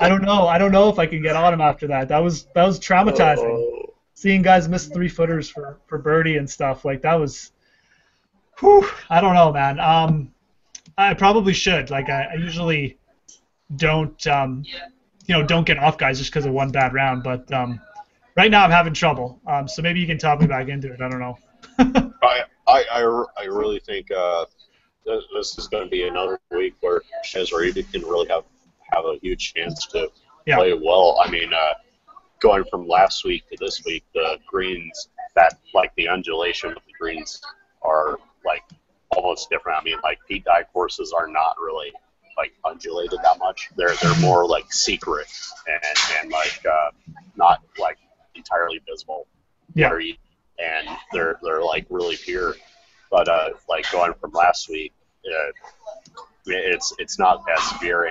I don't know if I can get on him after that. That was traumatizing. Seeing guys miss 3 footers for birdie and stuff like that was. Whew, I don't know, man. I probably should. Like I usually don't don't get off guys just because of one bad round. But right now I'm having trouble. So maybe you can talk me back into it. I don't know. I really think this is going to be another week where Chez Reavie can really have a huge chance to play well. I mean, going from last week to this week, the greens, the undulation of the greens are like almost different. I mean, like Pete Dye courses are not really like undulated that much. They're more like secret and like not like entirely visible. Yeah. And they're like really pure. But like going from last week, it's not as severe,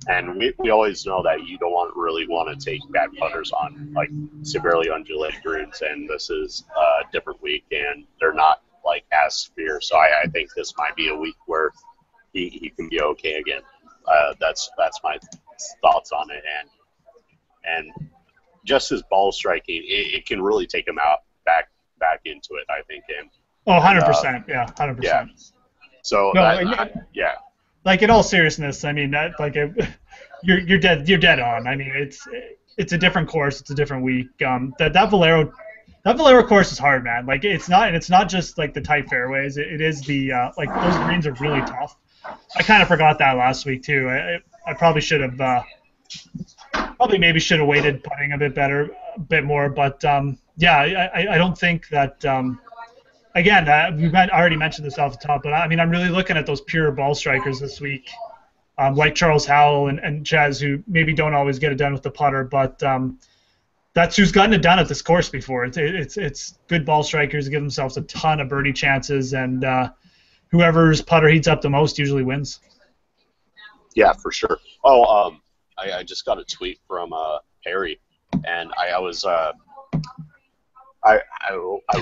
and we always know that you don't really want to take bad putters on like severely undulated greens, and this is a different week, and they're not like as severe. So I think this might be a week where he can be okay again. That's my thoughts on it, and just his ball striking, it can really take him out back into it, I think. And 100%, yeah, 100%. Yeah. So no, yeah. Like in all seriousness, I mean you're dead on. I mean it's a different course, it's a different week. That Valero course is hard, man. Like it's not just like the tight fairways. It is the like those greens are really tough. I kind of forgot that last week too. I probably should have maybe should have waited putting a bit more. But yeah, I don't think that. Again, we already mentioned this off the top, but I mean, I'm really looking at those pure ball strikers this week, like Charles Howell and Chez, who maybe don't always get it done with the putter, but that's who's gotten it done at this course before. It's good ball strikers give themselves a ton of birdie chances, and whoever's putter heats up the most usually wins. Yeah, for sure. Oh, I just got a tweet from Harry, and I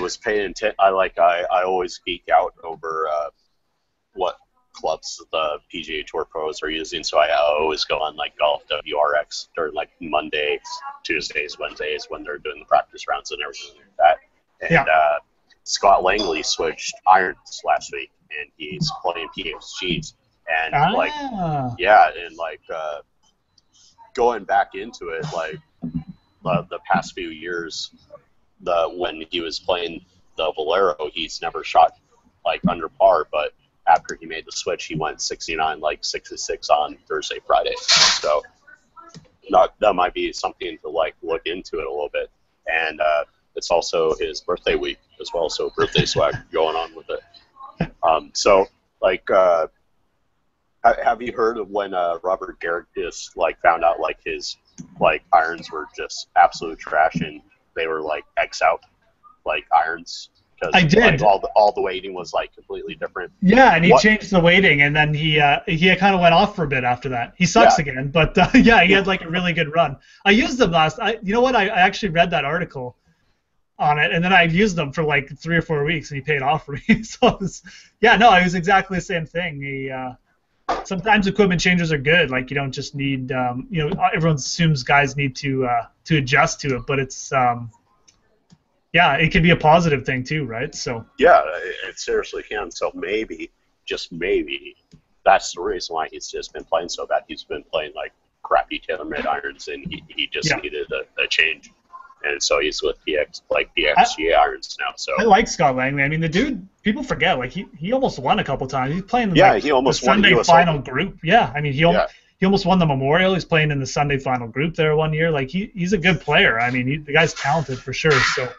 was paying attention. I always geek out over what clubs the PGA Tour pros are using, so I always go on like Golf WRX during like Mondays, Tuesdays, Wednesdays when they're doing the practice rounds and everything like that. And Scott Langley switched irons last week, and he's playing PXGs. And going back into it, like the past few years, when he was playing the Valero, he's never shot like under par, but after he made the switch, he went 69, like 66 on Thursday, Friday. So that might be something to like look into it a little bit. And it's also his birthday week as well, so birthday swag going on with it. So like, have you heard of when Robert Garrick just like found out like his like irons were just absolute trash and they were like X out like irons? I did. Like, all the weighting was like completely different. Yeah, and he changed the weighting, and then he kind of went off for a bit after that. He sucks again, but yeah, he had like a really good run. I used them you know what? I actually read that article on it, and then I used them for like 3 or 4 weeks, and he paid off for me. So it was exactly the same thing. Sometimes equipment changes are good. Like you don't just need everyone assumes guys need to adjust to it, but it's it can be a positive thing too, right? So yeah, it seriously can. So maybe, just maybe, that's the reason why he's just been playing so bad. He's been playing like crappy TaylorMade irons, and he just needed a change. And so he's with PXG irons now. So I like Scott Langley. I mean, the dude, people forget, like he almost won a couple times. He's playing he almost the Sunday won the final group. Yeah, I mean he almost won the Memorial. He's playing in the Sunday final group there one year. Like he's a good player. I mean, the guy's talented for sure. So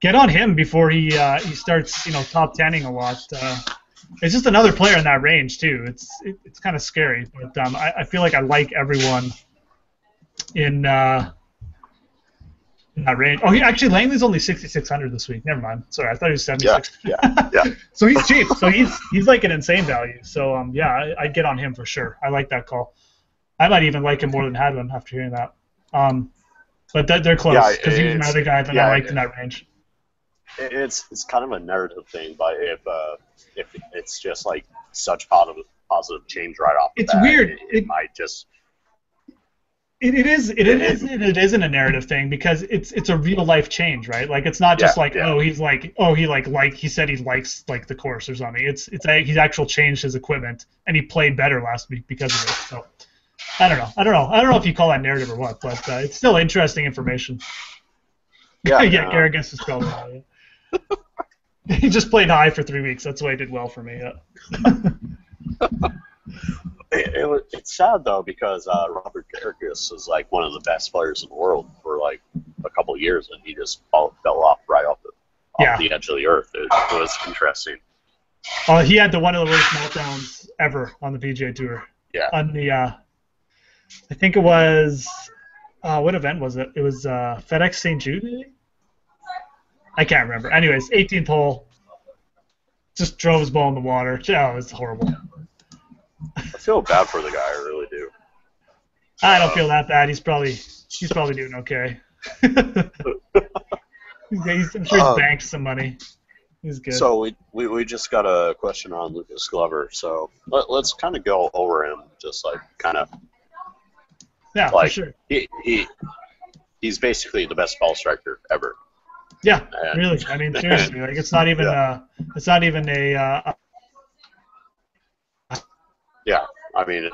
get on him before he starts top 10ing a lot. It's just another player in that range too. It's kind of scary, but I feel like I like everyone in that range. Oh, Langley's only 6,600 this week. Never mind. Sorry, I thought he was 76. Yeah. So he's cheap. So he's like an insane value. So I'd get on him for sure. I like that call. I might even like him more than Hadwin after hearing that. But they're close because he's another guy that I liked in that range. It's kind of a narrative thing, but if it's just like such positive change right off the bat, weird. It might just. It isn't a narrative thing because it's a real life change, right? Like it's not just he said he likes like the course or something. He's actually changed his equipment and he played better last week because of it. So I don't know if you call that narrative or what, but it's still interesting information. Garrett gets his spell right. He just played high for 3 weeks. That's why he did well for me. Yeah. It's sad though because Robert Garrigus is like one of the best players in the world for like a couple of years, and he just fell off right off the edge of the earth. It was interesting. He had one of the worst meltdowns ever on the PGA Tour. Yeah. On the I think it was what event was it? It was FedEx St. Jude, maybe? I can't remember. Anyways, 18th hole, just drove his ball in the water. Oh, it was horrible. I feel bad for the guy. I really do. I don't feel that bad. He's probably doing okay. I'm sure he's banked some money. He's good. So we just got a question on Lucas Glover. So let's kind of go over him, just like kind of. Yeah, like, for sure. He's basically the best ball striker ever. Yeah, really. I mean, seriously, like it's not even a. Yeah, I mean,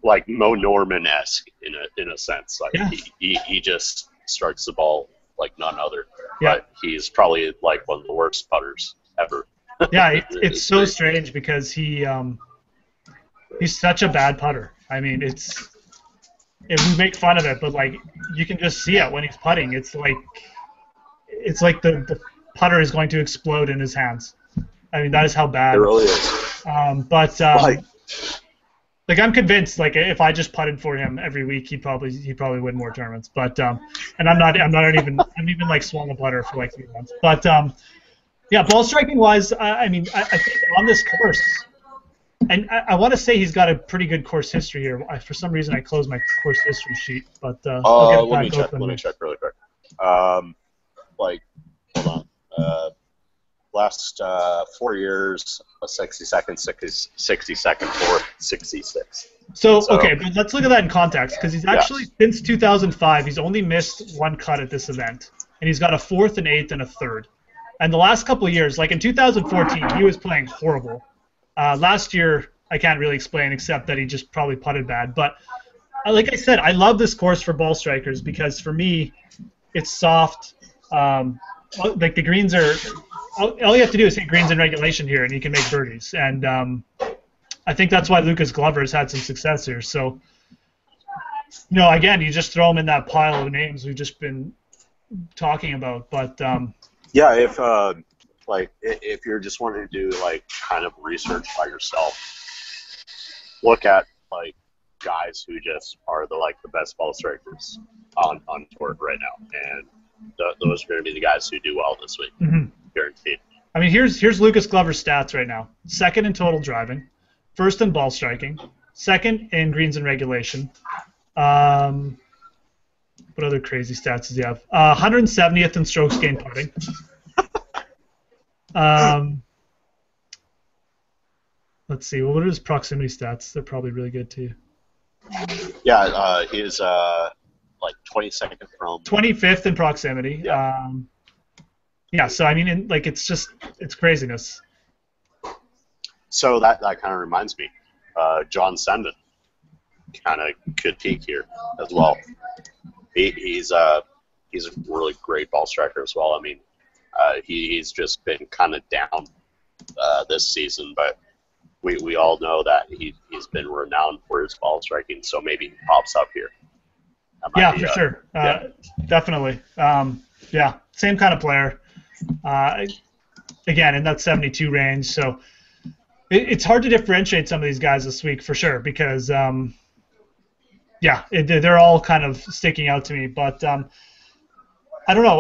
like Mo Norman-esque in a sense. Like he just strikes the ball like none other. Yeah. But he's probably like one of the worst putters ever. Yeah, it's so strange because he's such a bad putter. I mean, we make fun of it, but like you can just see it when he's putting. It's like the putter is going to explode in his hands. I mean, that is how bad. It really is. Like I'm convinced, like if I just putted for him every week, he'd probably win more tournaments. But and I'm even like swung a putter for like 3 months. But yeah, ball striking wise, I mean, I think on this course, and I want to say he's got a pretty good course history here. For some reason, I closed my course history sheet, but I'll get it back open. Let me check really quick. Like, hold on. Last 4 years, a 60-second, 60-second, 66. So okay, but let's look at that in context because he's actually since 2005 he's only missed one cut at this event, and he's got a 4th, an 8th, and a 3rd. And the last couple of years, like in 2014, he was playing horrible. Last year, I can't really explain except that he just probably putted bad. But like I said, I love this course for ball strikers because for me, it's soft. Like the greens are. All you have to do is hit greens in regulation here, and you can make birdies. And I think that's why Lucas Glover has had some success here. So again, you just throw him in that pile of names we've just been talking about. But yeah, if you're just wanting to do like kind of research by yourself, look at like guys who just are the best ball strikers on tour right now, and those are going to be the guys who do well this week, guaranteed. I mean, here's Lucas Glover's stats right now: second in total driving, first in ball striking, second in greens and regulation. What other crazy stats does he have? 170th in strokes gained putting. Let's see. What are his proximity stats? They're probably really good too. Yeah, he's like 22nd from 25th in proximity. Yeah. Yeah. So I mean, it's craziness. So that kind of reminds me, John Senden kind of could peak here as well. He's a really great ball striker as well. I mean, he's just been kind of down this season, but we all know that he's been renowned for his ball striking, so maybe he pops up here. Yeah, for sure. Definitely. Yeah, same kind of player. Again, in that 72 range, so it's hard to differentiate some of these guys this week for sure because, they're all kind of sticking out to me. But I don't know.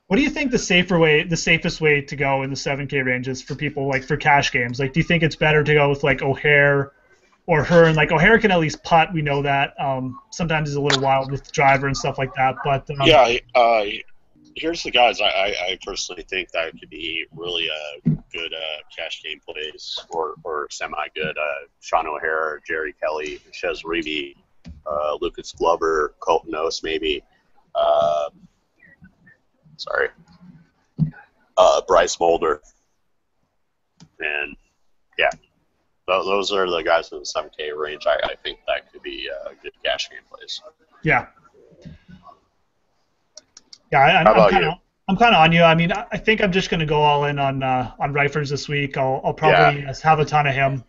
What do you think the safest way to go in the 7K range is for people, like for cash games? Like, do you think it's better to go with like O'Hare or Hearn? Like O'Hare can at least putt, we know that. Sometimes he's a little wild with the driver and stuff like that. But here's the guys I personally think that could be really good cash game plays or semi-good. Sean O'Hare, Jerry Kelly, Chez Reavie, Lucas Glover, Colton Oast maybe. Bryce Mulder. And, yeah, those are the guys in the 7K range. I think that could be good cash game plays. Yeah. Yeah, I'm kind of on you. I mean, I think I'm just going to go all in on Reifers this week. I'll probably have a ton of him.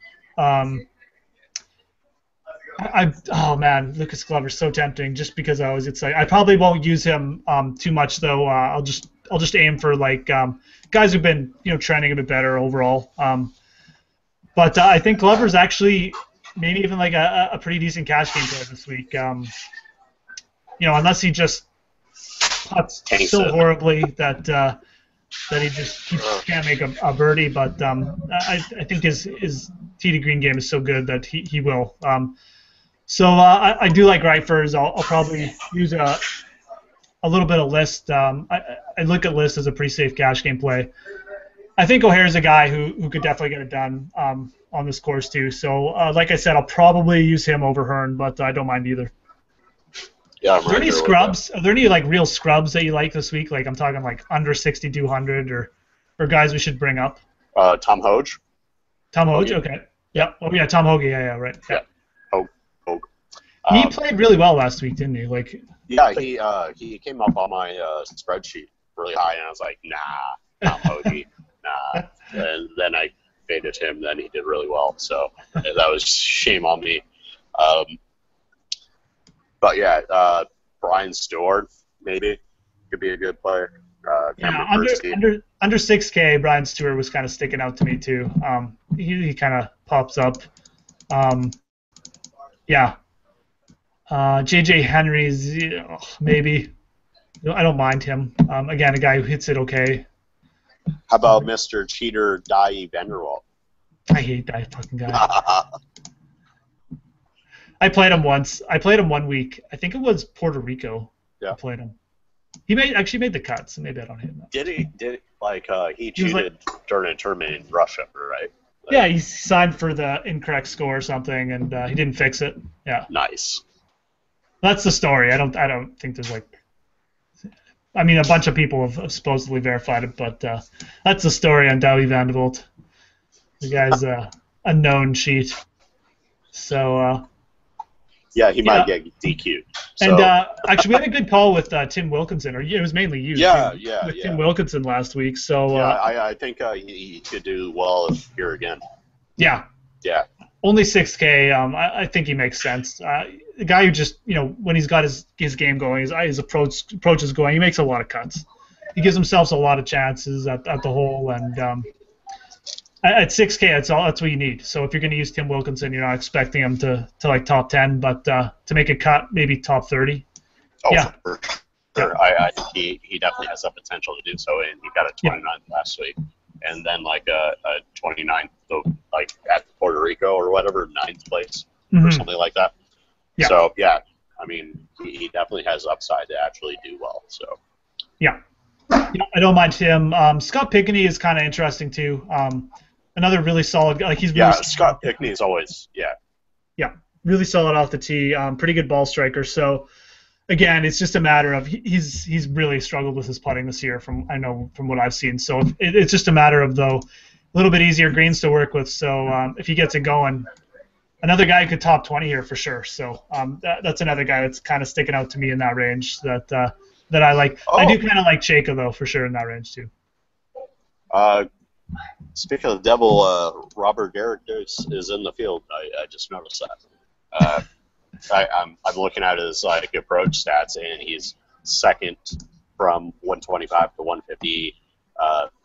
Oh man, Lucas Glover's so tempting just because I probably won't use him too much though. I'll just aim for like guys who've been trending a bit better overall. But I think Glover's actually maybe even like a pretty decent cash game player this week. Unless he just putts so horribly that he just can't make a birdie. But I think his tee to green game is so good that he will. So I do like Reifers. I'll probably use a little bit of List. I look at List as a pretty safe cash game play. I think O'Hare's a guy who could definitely get it done on this course too. So like I said, I'll probably use him over Hearn, but I don't mind either. Yeah, Are there any scrubs? Are there any like real scrubs that you like this week? Like I'm talking like under 6,200 or guys we should bring up. Tom Hoge. Tom Hoge, okay. Yep. Oh yeah, Tom Hoge. Yeah, right. Yeah. Hoge. He played really well last week, didn't he? He came up on my spreadsheet really high, and I was like, nah, Tom Hoge, nah. And then I faded him. Then he did really well, so that was shame on me. But yeah, Brian Stewart maybe could be a good player. Under 6K, Brian Stewart was kind of sticking out to me too. He kind of pops up. JJ Henry's maybe. I don't mind him. Again, a guy who hits it okay. How about Mr. Cheater Dai Vanderwalt? I hate that fucking guy. I played him once. I played him 1 week. I think it was Puerto Rico. Yeah. I played him. He actually made the cut, so maybe I don't hate him. Did he? He cheated during a tournament in Russia, right? Yeah, he signed for the incorrect score or something, and he didn't fix it. Yeah. Nice. That's the story. I don't think there's a bunch of people have supposedly verified it, but that's the story on Dougie Vanderbilt. The guy's a known cheat. So. Yeah, he might get DQ'd. So. And actually, we had a good call with Tim Wilkinson, or it was mainly you. Tim Wilkinson last week. So I think he could do well here again. Yeah. Yeah. Only 6K. I think he makes sense. a guy who just, when he's got his game going, his approach is going, he makes a lot of cuts. He gives himself a lot of chances at the hole, and at 6K, that's what you need. So if you're going to use Tim Wilkinson, you're not expecting him to like top 10, but to make a cut, maybe top 30. Oh, yeah. For sure. I think he definitely has the potential to do so, and he got a 29 last week, and then like a 29, so like at Puerto Rico or whatever, 9th place or something like that. Yeah. So yeah, I mean, he definitely has upside to actually do well. So yeah, I don't mind him. Scott Pickney is kind of interesting too. Another really solid, like he's really Scott Pickney is always really solid off the tee. Pretty good ball striker. So again, it's just a matter of he's really struggled with his putting this year from what I've seen. So it's just a matter of though a little bit easier greens to work with. So if he gets it going, another guy could top 20 here for sure. So that's another guy that's kind of sticking out to me in that range that I like. Oh. I do kind of like Chayka though for sure in that range too. Speaking of the devil, Robert Garrick is in the field. I just noticed that. I'm looking at his approach stats, and he's second from 125 to 150,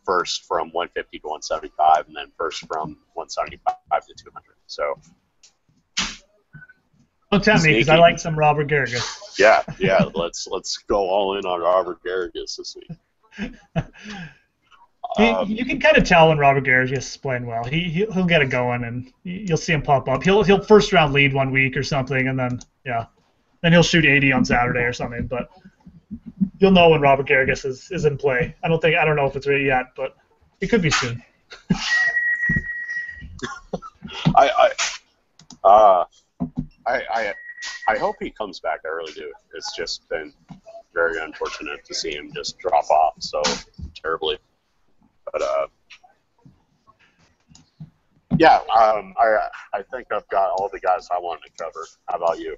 first from 150 to 175, and then first from 175 to 200. So don't tell me, because I like some Robert Garrigus. Yeah. Let's go all in on Robert Garrigus this week. You can kind of tell when Robert Garrigus is playing well. He'll get it going, and you'll see him pop up. He'll first round lead one week or something, and then he'll shoot 80 on Saturday or something. But you'll know when Robert Garrigus is in play. I don't know if it's ready yet, but it could be soon. I hope he comes back. I really do. It's just been very unfortunate to see him just drop off so terribly. But I think I've got all the guys I wanted to cover. How about you?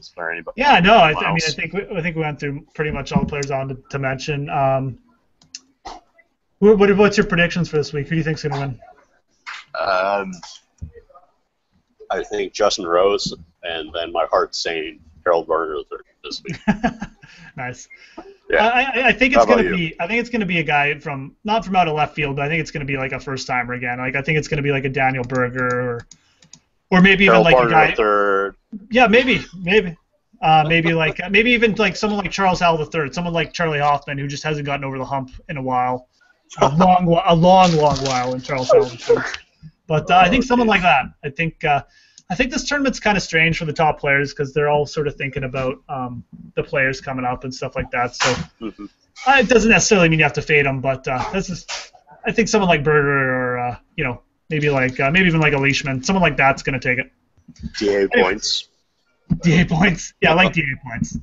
Is there anybody? Yeah, no. I think we went through pretty much all the players on to mention. What's your predictions for this week? Who do you think's gonna win? I think Justin Rose, and then my heart's saying Harold Varner this week. Nice. Yeah. I think it's gonna be. I think it's gonna be a guy not from out of left field, but I think it's gonna be like a first timer again. Like I think it's gonna be like a Daniel Berger or maybe Harold even like Varner a guy. Third. Yeah, maybe even someone like Charles Howell III, someone like Charlie Hoffman who just hasn't gotten over the hump in a while, a long while in Charles Howell III. But I think someone like that. I think this tournament's kind of strange for the top players because they're all sort of thinking about the players coming up and stuff like that. So it doesn't necessarily mean you have to fade them, but I think someone like Berger or maybe even like a Leishman, someone like that's going to take it. DA points. DA points. Yeah, I like DA points.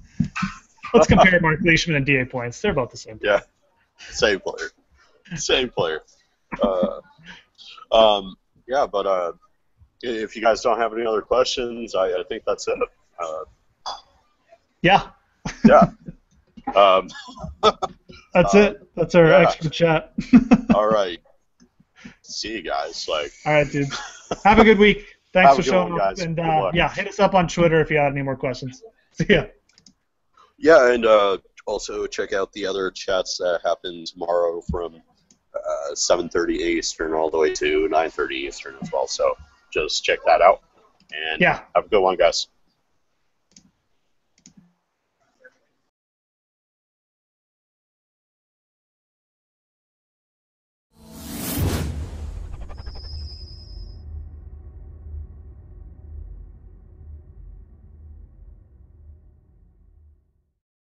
Let's compare Mark Leishman and DA points. They're about the same. Yeah, same player. But if you guys don't have any other questions, I think that's it. Yeah. That's it. That's our extra chat. All right. See you guys. All right, dude. Have a good week. Thanks for showing up. Guys. And hit us up on Twitter if you have any more questions. See ya. Yeah, and also check out the other chats that happen tomorrow from 7:30 Eastern all the way to 9:30 Eastern as well. So just check that out. And have a good one, guys.